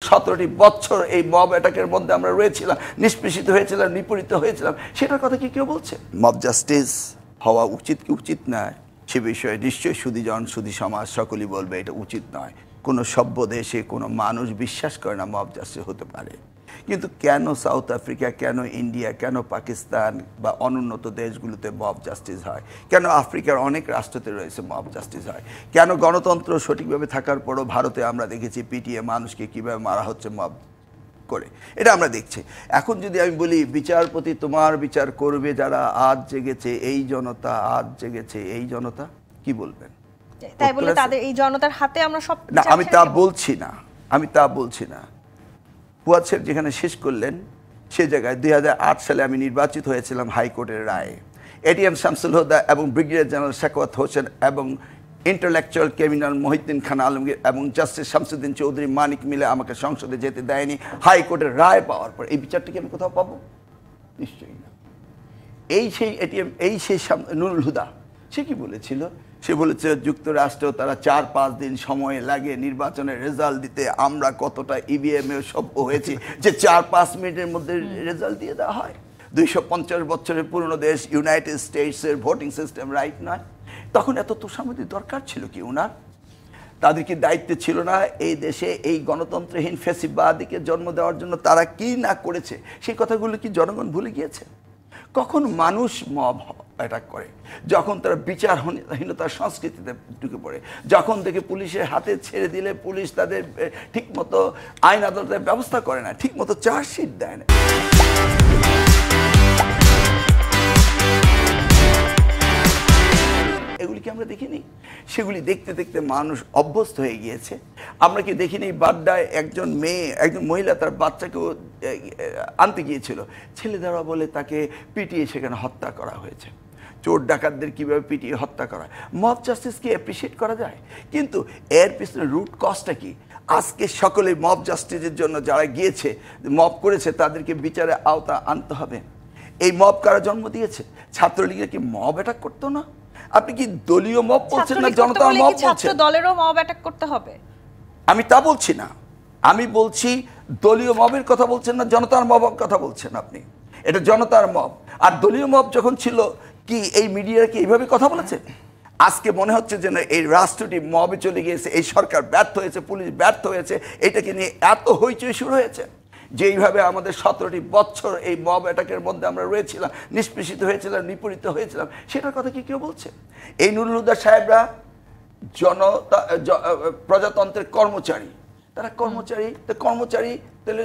17টি বছর এই মব অ্যাটাকের মধ্যে আমরা রয়েছিলাম, নিষ্পেষিত হয়েছিলাম, নিপীড়িত হয়েছিলাম, সেটার কথা কি কেউ বলছে? মব জাস্টিস হওয়া উচিত কি উচিত নয় সে বিষয়ে নিশ্চয়ই সুধীজন সুধী সমাজ সকলেই বলবে এটা উচিত নয়। কোনো সভ্য দেশে কোনো মানুষ বিশ্বাস করে না মব জাস্টিস হতে পারে। কিন্তু কেন সাউথ আফ্রিকা, কেন ইন্ডিয়া, কেন পাকিস্তান বা অনুন্নত দেশগুলোতে মব জাস্টিস হয়? কেন আফ্রিকার অনেক রাষ্ট্রতে রয়েছে মব জাস্টিস হয়? কেন গণতন্ত্র সঠিকভাবে থাকার পরও ভারতে আমরা দেখেছি পিটিয়ে মানুষকে কীভাবে মারা হচ্ছে মব করে, এটা আমরা দেখছি। এখন যদি আমি বলি বিচারপতি তোমার বিচার করবে যারা আজ জেগেছে এই জনতা, আজ জেগেছে এই জনতা, কি বলবেন? তাই বলে তাদের এই জনতার হাতে আমরা সব না, আমি তা বলছি না, আমি তা বলছি না। ফুয়াদ সাহেব যেখানে শেষ করলেন সে জায়গায় 2008 সালে আমি নির্বাচিত হয়েছিলাম হাইকোর্টের রায়ে। এটিএম শামসুল হুদা এবং ব্রিগেডিয়ার জেনারেল শাকওয়াত হোসেন এবং ইন্টালেকচুয়াল ক্রিমিনাল মহিউদ্দিন খান আলমগীর এবং জাস্টিস শামসুদ্দিন চৌধুরী মানিক মিলে আমাকে সংসদে যেতে দেয়নি হাইকোর্টের রায় পাওয়ার পর। এই বিচারটিকে আমি কোথাও পাবো? নিশ্চয়ই না। এই সেই এটিএম, এই সেই নুরুল হুদা, সে কি বলেছিল? সে বলেছে যুক্তরাষ্ট্র তারা 4-5 দিন সময় লাগে নির্বাচনের রেজাল্ট দিতে, আমরা কতটা ইভিএম এ সভ্য হয়েছি যে 4-5 মিনিটের মধ্যে রেজাল্ট দিয়ে দেওয়া হয়। 250 বছরের পুরনো দেশ ইউনাইটেড স্টেটসের ভোটিং সিস্টেম রাইট নয়। তখন এত তোষামোদি দরকার ছিল কি ওনার? তাদের কি দায়িত্ব ছিল না এই দেশে এই গণতন্ত্রহীন ফ্যাসিবাদীকে জন্ম দেওয়ার জন্য তারা কি না করেছে সেই কথাগুলো কি জনগণ ভুলে গিয়েছে? কখন মানুষ মব অ্যাটাক করে? যখন তারা বিচারহীনতার সংস্কৃতিতে ঢুকে পড়ে, যখন দেখে পুলিশের হাতে ছেড়ে দিলে পুলিশ তাদের ঠিকমতো আইন আদালতের ব্যবস্থা করে না, ঠিকমতো চার্জশিট দেয় না। এগুলি কি আমরা দেখিনি? সেগুলি দেখতে দেখতে মানুষ অভ্যস্ত হয়ে গিয়েছে। আমরা কি দেখিনি বাড্ডায় একজন মহিলা তার বাচ্চাকেও আনতে গিয়েছিল, ছেলে ধরা বলে তাকে পিটিয়ে সেখানে হত্যা করা হয়েছে। চোর ডাকাতদের কীভাবে পিটিয়ে হত্যা করা হয়? মব জাস্টিসকে অ্যাপ্রিসিয়েট করা যায়, কিন্তু এর পিছনে রুট কজটা কি? আজকে সকলে মব জাস্টিসের জন্য যারা গিয়েছে মব করেছে তাদেরকে বিচারে আওতা আনতে হবে। এই মব কারা জন্ম দিয়েছে? ছাত্রলীগের কি মব অ্যাটাক করতো না? আপনি কি দলীয় মব বলছেন না জনতার মব বলছেন? ছাত্র দলেরও মব অ্যাটাক করতে হবে? আমি তা বলছি না, আমি বলছি দলীয় মবের কথা বলছেন না জনতার মবের কথা বলছেন আপনি। এটা জনতার মব। আর দলীয় মব যখন ছিল কি এই মিডিয়া কি এইভাবে কথা বলেছে? আজকে মনে হচ্ছে যে না এই রাষ্ট্রটি মবে চলে গিয়েছে, এই সরকার ব্যর্থ হয়েছে, পুলিশ ব্যর্থ হয়েছে, এটাকে নিয়ে এত হইচই শুরু হয়েছে। যেইভাবে আমাদের 17টি বছর এই মব অ্যাটাকের মধ্যে আমরা রয়েছিলাম, নিষ্পেষিত হয়েছিলাম, নিপীড়িত হয়েছিলাম, সেটার কথা কি কেউ বলছে? এই নুরুল হুদা সাহেবরা প্রজাতন্ত্রের কর্মচারী, তারা কর্মচারী, তো কর্মচারী তাহলে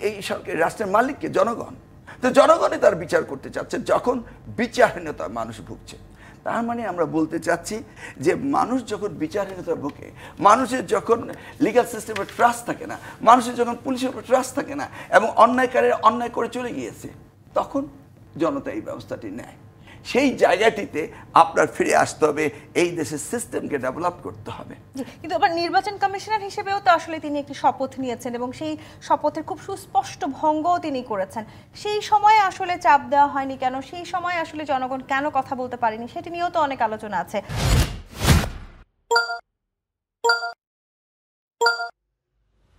এই সরকার রাষ্ট্রের মালিককে জনগণ, তো জনগণই তার বিচার করতে চাচ্ছে যখন বিচারহীনতা মানুষ ভুগছে। তার মানে আমরা বলতে চাচ্ছি যে মানুষ যখন বিচারহীনতা ভোগে, মানুষের যখন লিগ্যাল সিস্টেমের ট্রাস্ট থাকে না, মানুষের যখন পুলিশের উপর ট্রাস্ট থাকে না এবং অন্যায়কারীর অন্যায় করে চলে গিয়েছে, তখন জনতা এই ব্যবস্থাটি নেয়। সেই জায়গাটিতে আপনার ফিরে আসতে হবে, এই দেশের সিস্টেমকে ডেভেলপ করতে হবে। কিন্তু আবার নির্বাচন কমিশনার হিসেবেও তো আসলে তিনি একটি শপথ নিয়েছেন এবং সেই শপথের খুব সুস্পষ্ট ভঙ্গও তিনি করেছেন। সেই সময় আসলে চাপ দেওয়া হয়নি কেন? সেই সময় আসলে জনগণ কেন কথা বলতে পারেনি? সেটি নিয়েও তো অনেক আলোচনা আছে।